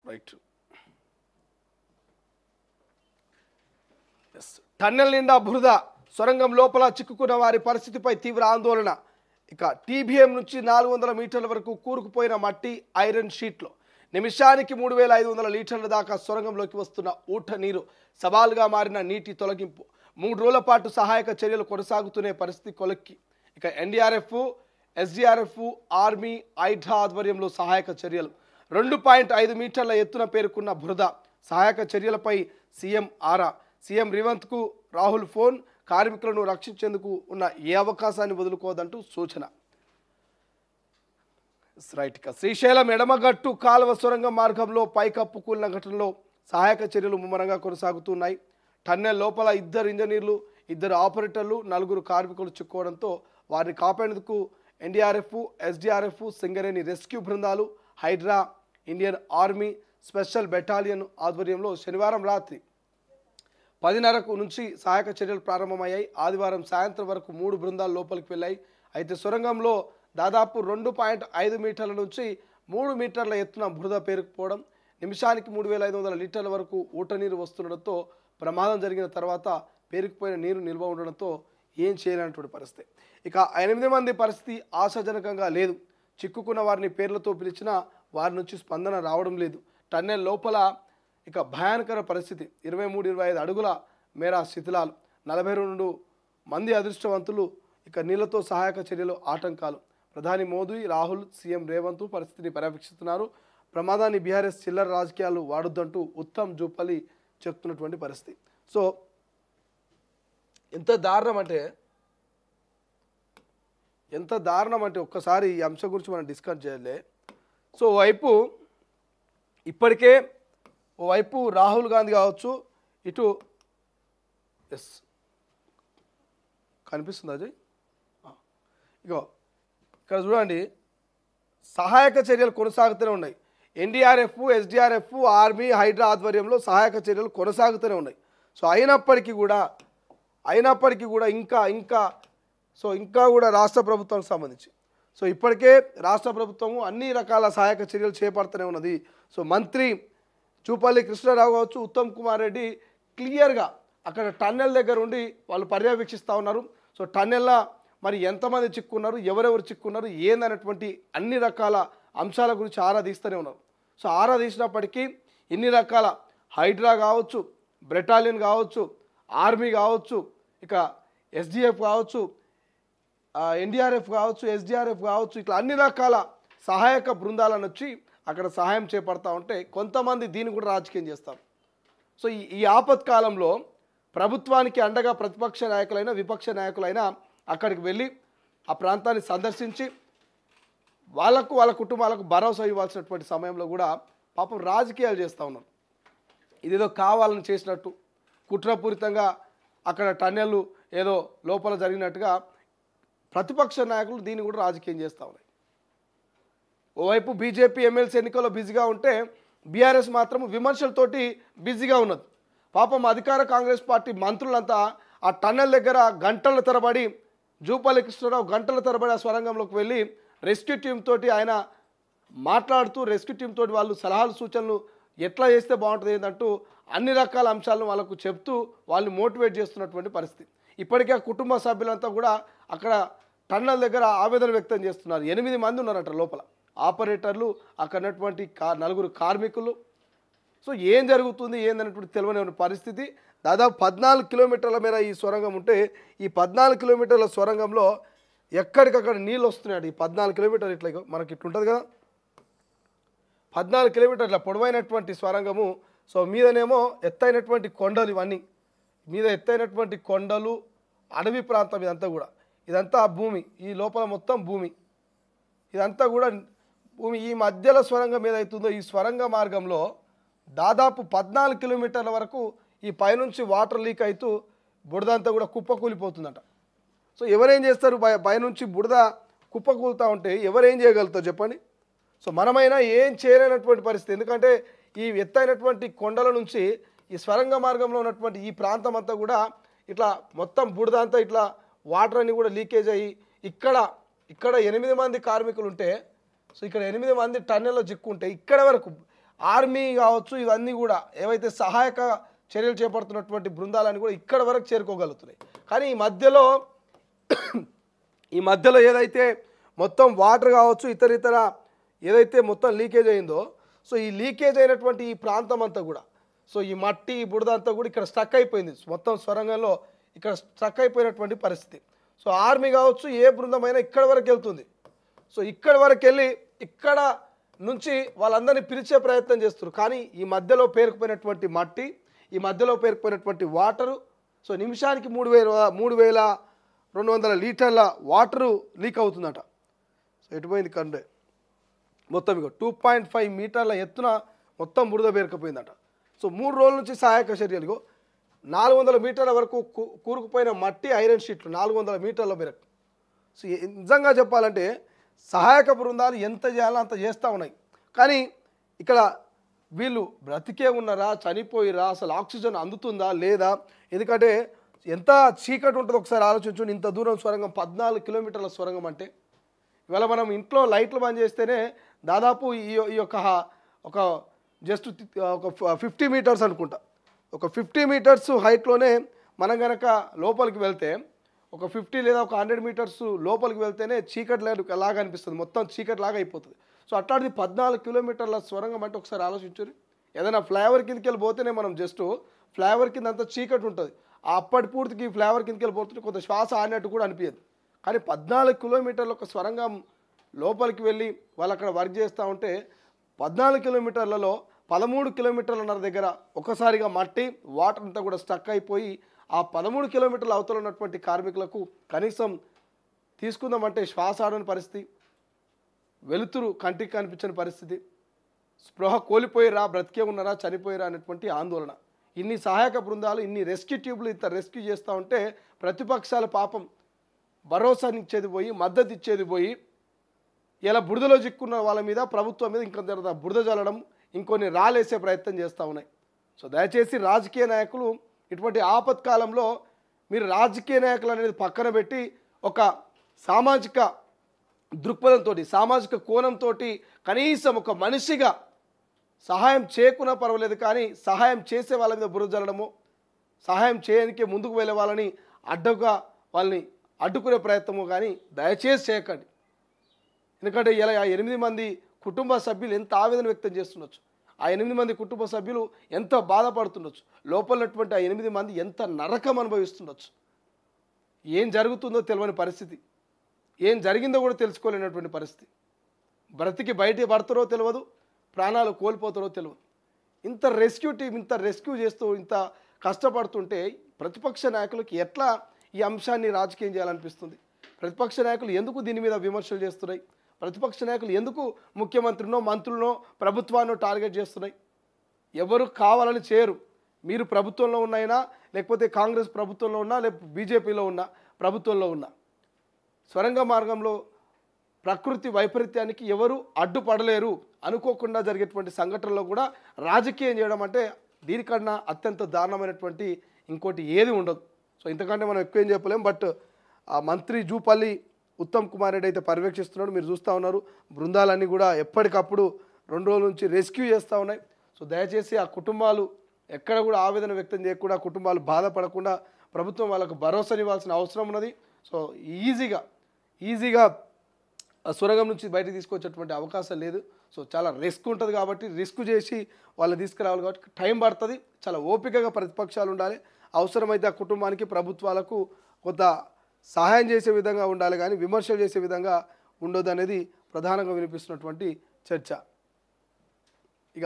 Right. Tunnel నిండా బురద, సొరంగం లోపల చిక్కుకున్న వారి పరిస్థితిపై తీవ్ర ఆందోళన. ఇక టీబీఎం నుంచి 400 మీటర్ల వరకు కూరుకుపోయిన మట్టి, ఐరన్ షీట్లు. నిమిషానికి 3500 లీటర్ల దాకా సొరంగంలోకి వస్తున్న ఊట నీరు. సవాలుగా మారిన నీటి తొలగింపు. 3 రోజుల పాటు సహాయక చర్యలు కొనసాగుతున్న పరిస్థితి కొలక్కి. ఇక ఎన్డీఆర్ఎఫ్, ఎస్డీఆర్ఎఫ్, ఆర్మీ, హైడ్రా ఆధ్వర్యంలో సహాయక చర్యలు. 2.5 మీటర్ల ఎత్తున పేరుకున్న బురద. సహాయక చర్యలపై సీఎం ఆరా. సీఎం రేవంత్కు రాహుల్ ఫోన్. కార్మికులను రక్షించేందుకు ఉన్న ఏ అవకాశాన్ని వదులుకోవద్దంటూ సూచన. రైట్. ఇక శ్రీశైలం ఎడమగట్టు కాలువ సొరంగం మార్గంలో పైకప్పు కూలిన ఘటనలో సహాయక చర్యలు ముమ్మరంగా కొనసాగుతున్నాయి. టన్నెల్ లోపల 2 ఇంజనీర్లు, 2 ఆపరేటర్లు, 4 కార్మికులు చిక్కుకోవడంతో వారిని కాపాడేందుకు ఎన్డీఆర్ఎఫ్, ఎస్డీఆర్ఎఫ్, సింగరేణి రెస్క్యూ బృందాలు, Hydraa, Indian army special battalion ఆధ్వర్యంలో శనివారం రాత్రి 10:30 నుంచి సహాయక చర్యలు ప్రారంభమయ్యాయి. ఆదివారం సాయంత్రం వరకు 3 బృందాలు లోపలికి వెళ్ళాయి. అయితే సొరంగంలో దాదాపు 2.5 మీటర్ల నుంచి 3 మీటర్ల ఎత్తున బురద పేరుకుపోవడం, నిమిషానికి 3500 లీటర్ల వరకు ఊట నీరు వస్తుండడంతో ప్రమాదం జరిగిన తర్వాత పేరుకుపోయిన నీరు నిల్వ ఉండడంతో ఏం చేయలేనటువంటి పరిస్థితి. ఇక 8 మంది పరిస్థితి ఆశాజనకంగా లేదు. చిక్కుకున్న వారిని పేర్లతో పిలిచినా వారి నుంచి స్పందన రావడం లేదు. టన్నెల్ లోపల ఇక భయానకర పరిస్థితి. 23-25 అడుగుల మేర శిథిలాలు. 42 మంది అదృష్టవంతులు. ఇక నీళ్లతో సహాయక చర్యలు ఆటంకాలు. ప్రధాని మోదీ, రాహుల్, సీఎం రేవంత్ పరిస్థితిని పర్యవేక్షిస్తున్నారు. ప్రమాదాన్ని బీఆర్ఎస్ చిల్లర రాజకీయాలు వాడొద్దంటూ ఉత్తమ్ జూపల్లి చెప్తున్నటువంటి పరిస్థితి. సో ఎంత దారుణం అంటే ఒక్కసారి ఈ అంశం గురించి మనం డిస్కస్ చేయాలి. సో ఇప్పటికే ఓవైపు రాహుల్ గాంధీ కావచ్చు, ఇటు కనిపిస్తుంది అజయ్. ఇగో ఇక్కడ చూడండి, సహాయక చర్యలు కొనసాగుతూనే ఉన్నాయి. ఎన్డీఆర్ఎఫ్, ఎస్డీఆర్ఎఫ్, ఆర్మీ, హైడ్రా ఆధ్వర్యంలో సహాయక చర్యలు కొనసాగుతూనే ఉన్నాయి. సో అయినప్పటికీ కూడా ఇంకా కూడా రాష్ట్ర ప్రభుత్వానికి సంబంధించి ఇప్పటికే రాష్ట్ర ప్రభుత్వము అన్ని రకాల సహాయక చర్యలు చేపడుతూనే ఉన్నది. సో మంత్రి జూపల్లి కృష్ణారావు కావచ్చు, ఉత్తమ్ కుమార్ రెడ్డి క్లియర్గా అక్కడ టన్నెల్ దగ్గర ఉండి వాళ్ళు పర్యవేక్షిస్తూ ఉన్నారు. సో టన్నెల్లో మరి ఎంతమంది చిక్కున్నారు, ఎవరెవరు చిక్కున్నారు, ఏందనేటువంటి అన్ని రకాల అంశాల గురించి ఆరా తీస్తూనే ఉన్నారు. సో ఆరా తీసినప్పటికీ ఇన్ని రకాల హైడ్రా కావచ్చు, బెటాలియన్ కావచ్చు, ఆర్మీ కావచ్చు, ఇక ఎస్డీఎఫ్ కావచ్చు, ఎన్డీఆర్ఎఫ్ కావచ్చు, ఎస్డీఆర్ఎఫ్ కావచ్చు, ఇట్లా అన్ని రకాల సహాయక బృందాలను వచ్చి అక్కడ సహాయం చేపడతా ఉంటే కొంతమంది దీన్ని కూడా రాజకీయం చేస్తారు. సో ఈ ఆపత్కాలంలో ప్రభుత్వానికి అండగా ప్రతిపక్ష నాయకులైనా విపక్ష నాయకులైనా అక్కడికి వెళ్ళి ఆ ప్రాంతాన్ని సందర్శించి వాళ్ళ కుటుంబాలకు భరోసా ఇవ్వాల్సినటువంటి సమయంలో కూడా పాపం రాజకీయాలు చేస్తూ ఉన్నారు. ఇదేదో కావాలని చేసినట్టు, కుట్రపూరితంగా అక్కడ టన్నెళ్ళు ఏదో లోపల జరిగినట్టుగా ప్రతిపక్ష నాయకులు దీన్ని కూడా రాజకీయం చేస్తూ ఉన్నాయి. ఓవైపు బీజేపీ ఎమ్మెల్సీ ఎన్నికల్లో బిజీగా ఉంటే బీఆర్ఎస్ మాత్రం విమర్శలతోటి బిజీగా ఉన్నది. పాపం అధికార కాంగ్రెస్ పార్టీ మంత్రులంతా ఆ టన్నెల్ దగ్గర గంటల తరబడి, జూపల్లి కృష్ణారావు గంటల తరబడి ఆ స్వరంగంలోకి వెళ్ళి రెస్క్యూ టీమ్ తోటి ఆయన మాట్లాడుతూ, రెస్క్యూ టీమ్ తోటి వాళ్ళు సలహాలు సూచనలు ఎట్లా చేస్తే బాగుంటుంది ఏంటంటూ అన్ని రకాల అంశాలను వాళ్ళకు చెప్తూ వాళ్ళు మోటివేట్ చేస్తున్నటువంటి పరిస్థితి. ఇప్పటికే ఆ కుటుంబ సభ్యులంతా కూడా అక్కడ టన్నెల్ దగ్గర ఆవేదన వ్యక్తం చేస్తున్నారు. 8 మంది ఉన్నారట లోపల, ఆపరేటర్లు, అక్కడ ఉన్నటువంటి 4 కార్మికులు. సో ఏం జరుగుతుంది ఏందనేటువంటి తెలియని పరిస్థితి. దాదాపు 14 కిలోమీటర్ల మేర ఈ సొరంగం ఉంటే ఈ 14 కిలోమీటర్ల సొరంగంలో ఎక్కడికక్కడ నీళ్ళు వస్తున్నాయి. ఈ 14 కిలోమీటర్లు ఇట్లా మనకి ఇట్లుంటుంది కదా, 14 కిలోమీటర్ల పొడవైనటువంటి సొరంగము. సో మీదనేమో ఎత్తైనటువంటి కొండలు, ఇవన్నీ మీద ఎత్తైనటువంటి కొండలు, అడవి ప్రాంతం ఇదంతా భూమి. ఈ లోపల మొత్తం భూమి, ఇదంతా కూడా భూమి. ఈ మధ్యలో సొరంగం ఏదైతుందో ఈ సొరంగ మార్గంలో దాదాపు 14 కిలోమీటర్ల వరకు ఈ పైనుంచి వాటర్ లీక్ అవుతూ బురదంతా కూడా కుప్పకూలిపోతుందట. సో ఎవరేం చేస్తారు, పైనుంచి బురద కుప్పకూలుతూ ఉంటే ఎవరేం చేయగలుగుతారు చెప్పండి. సో మనమైనా ఏం చేయలేనటువంటి పరిస్థితి. ఎందుకంటే ఈ ఎత్తైనటువంటి కొండల నుంచి ఈ స్వరంగ మార్గంలో ఉన్నటువంటి ఈ ప్రాంతం అంతా కూడా ఇట్లా మొత్తం బురద అంతా ఇట్లా వాటర్ అన్ని కూడా లీకేజ్ అయ్యి ఇక్కడ 8 మంది కార్మికులు ఉంటే, సో ఇక్కడ 8 మంది టన్నెల్లో చిక్కుంటే ఇక్కడ వరకు ఆర్మీ కావచ్చు, ఇవన్నీ కూడా ఏవైతే సహాయక చర్యలు చేపడుతున్నటువంటి బృందాలన్నీ కూడా ఇక్కడ వరకు చేరుకోగలుగుతున్నాయి. కానీ ఈ మధ్యలో ఏదైతే మొత్తం వాటర్ కావచ్చు, ఇతర ఏదైతే మొత్తం లీకేజ్ అయిందో, సో ఈ లీకేజ్ అయినటువంటి ఈ ప్రాంతం అంతా కూడా, సో ఈ మట్టి బురద అంతా కూడా ఇక్కడ స్టక్ అయిపోయింది. మొత్తం సొరంగంలో ఇక్కడ స్టక్ అయిపోయినటువంటి పరిస్థితి. సో ఆర్మీ కావచ్చు, ఏ బృందమైనా ఇక్కడ వరకు వెళ్తుంది. సో ఇక్కడ వరకు వెళ్ళి ఇక్కడ నుంచి వాళ్ళందరినీ పిలిచే ప్రయత్నం చేస్తారు. కానీ ఈ మధ్యలో పేరుకుపోయినటువంటి మట్టి, ఈ మధ్యలో పేరుకుపోయినటువంటి వాటరు, సో నిమిషానికి 3,200 లీటర్ల వాటరు లీక్ అవుతుందట. సో ఎటుపోయింది కంటే మొత్తం ఇక 2.5 మీటర్ల ఎత్తున మొత్తం బురద పేరుకుపోయిందట. సో 3 రోజుల నుంచి సహాయక చర్యలు 400 మీటర్ల వరకు కూరుకుపోయిన మట్టి ఐరన్ షీట్లు 400 మీటర్ల మేరకు. సో నిజంగా చెప్పాలంటే సహాయక బృందాలు ఎంత చేయాలో అంత చేస్తూ ఉన్నాయి. కానీ ఇక్కడ వీళ్ళు బ్రతికే ఉన్నారా, చనిపోయిరా, అసలు ఆక్సిజన్ అందుతుందా లేదా? ఎందుకంటే ఎంత చీకటి ఉంటుందో ఒకసారి ఆలోచించండి. ఇంత దూరం సొరంగం, 14 కిలోమీటర్ల సొరంగం అంటే ఇవాళ మనం ఇంట్లో లైట్లు బంద్ చేస్తేనే దాదాపు ఈ యొక్క ఒక జస్ట్ ఒక 50 మీటర్స్ అనుకుంటా, ఒక 50 మీటర్స్ హైట్లోనే మనం కనుక లోపలికి వెళ్తే, ఒక 50 లేదా ఒక 100 మీటర్స్ లోపలికి వెళ్తేనే చీకటి లాగా అనిపిస్తుంది, మొత్తం చీకటి లాగా అయిపోతుంది. సో అట్లాంటిది 14 కిలోమీటర్ల సొరంగం అంటే ఒకసారి ఆలోచించారు. ఏదైనా ఫ్లైఓవర్ కిందకి వెళ్ళి పోతేనే మనం జస్ట్ ఫ్లైఓవర్ కింద అంతా చీకటి ఉంటుంది, అప్పటి పూర్తికి ఫ్లైఓవర్ కిందకి వెళ్ళి పోతుంటే కొంత శ్వాస ఆడినట్టు కూడా అనిపించదు. కానీ 14 కిలోమీటర్ల ఒక సొరంగం లోపలికి వెళ్ళి వాళ్ళు అక్కడ వర్క్ చేస్తూ ఉంటే 14 కిలోమీటర్లలో 13 కిలోమీటర్లన్నర దగ్గర ఒకసారిగా మట్టి వాటర్ అంతా కూడా స్టక్ అయిపోయి ఆ 13 కిలోమీటర్ల అవతల ఉన్నటువంటి కార్మికులకు కనీసం తీసుకుందామంటే శ్వాస ఆడని పరిస్థితి, వెలుతురు కంటికి కనిపించని పరిస్థితి, స్పృహ కోల్పోయిరా, బ్రతికే ఉన్నారా, చనిపోయిరా అనేటువంటి ఆందోళన. ఇన్ని సహాయక బృందాలు, ఇన్ని రెస్క్యూ ట్యూబ్లు ఇంత రెస్క్యూ చేస్తూ ఉంటే ప్రతిపక్షాల పాపం భరోసానిచ్చేది పోయి, మద్దతు ఇచ్చేది పోయి, ఇలా బురదలో చిక్కున్న వాళ్ళ మీద, ప్రభుత్వం మీద ఇంకొంత బురద జల్లడం, ఇంకొన్ని రాలేసే ప్రయత్నం చేస్తూ ఉన్నాయి. సో దయచేసి రాజకీయ నాయకులు ఇటువంటి ఆపత్కాలంలో మీరు రాజకీయ నాయకులు అనేది పక్కన పెట్టి ఒక సామాజిక దృక్పథంతో, సామాజిక కోణంతో కనీసం ఒక మనిషిగా సహాయం చేయకున్నా పర్వాలేదు, కానీ సహాయం చేసే వాళ్ళ మీద బురద జల్లడము, సహాయం చేయడానికి ముందుకు వెళ్ళే వాళ్ళని అడ్డుగా వాళ్ళని అడ్డుకునే ప్రయత్నము కానీ దయచేసి చేయకండి. ఎందుకంటే ఇలా 8 మంది కుటుంబ సభ్యులు ఎంత ఆవేదన వ్యక్తం చేస్తుండొచ్చు, ఆ 8 మంది కుటుంబ సభ్యులు ఎంత బాధపడుతుండొచ్చు, లోపలటువంటి ఆ 8 మంది ఎంత నరకం అనుభవిస్తుండొచ్చు, ఏం జరుగుతుందో తెలియని పరిస్థితి, ఏం జరిగిందో కూడా తెలుసుకోలేనటువంటి పరిస్థితి, బ్రతికి బయట పడతారో తెలియదు, ప్రాణాలు కోల్పోతారో తెలియదు. ఇంత రెస్క్యూ టీం ఇంత రెస్క్యూ చేస్తూ ఇంత కష్టపడుతుంటే ప్రతిపక్ష నాయకులకి ఎట్లా ఈ అంశాన్ని రాజకీయం చేయాలనిపిస్తుంది? ప్రతిపక్ష నాయకులు ఎందుకు దీని మీద విమర్శలు చేస్తున్నాయి? ప్రతిపక్ష నాయకులు ఎందుకు ముఖ్యమంత్రినో, మంత్రులనో, ప్రభుత్వాన్ని టార్గెట్ చేస్తున్నాయి? ఎవరు కావాలని చేయరు. మీరు ప్రభుత్వంలో ఉన్నాయినా, లేకపోతే కాంగ్రెస్ ప్రభుత్వంలో ఉన్నా, లేకపోతే బీజేపీలో ఉన్నా, ప్రభుత్వంలో ఉన్నా, సొరంగ మార్గంలో ప్రకృతి వైపరీత్యానికి ఎవరు అడ్డుపడలేరు. అనుకోకుండా జరిగేటువంటి సంఘటనలో కూడా రాజకీయం చేయడం అంటే దీనికన్నా అత్యంత దారుణమైనటువంటి ఇంకోటి ఏది ఉండదు. సో ఇంతకంటే మనం ఎక్కువ ఏం చెప్పలేం. బట్ ఆ మంత్రి జూపల్లి ఉత్తమ్ కుమార్ రెడ్డి అయితే పర్యవేక్షిస్తున్నాడు, మీరు చూస్తూ ఉన్నారు. బృందాలన్నీ కూడా ఎప్పటికప్పుడు 2 రోజుల నుంచి రెస్క్యూ చేస్తూ ఉన్నాయి. సో దయచేసి ఆ కుటుంబాలు ఎక్కడ కూడా ఆవేదన వ్యక్తం చేయకుండా, కుటుంబాలు బాధపడకుండా ప్రభుత్వం వాళ్ళకు భరోసానివ్వాల్సిన అవసరం ఉన్నది. సో ఈజీగా సొరంగం నుంచి బయటకు తీసుకొచ్చేటువంటి అవకాశం లేదు. సో చాలా రిస్క్ ఉంటుంది కాబట్టి రిస్క్ చేసి వాళ్ళని తీసుకురావాలి కాబట్టి టైం పడుతుంది. చాలా ఓపికగా ప్రతిపక్షాలు ఉండాలి. అవసరమైతే ఆ కుటుంబానికి, ప్రభుత్వాలకు కొంత సహాయం చేసే విధంగా ఉండాలి, కానీ విమర్శలు చేసే విధంగా ఉండొద్దు అనేది ప్రధానంగా వినిపిస్తున్నటువంటి చర్చ. ఇక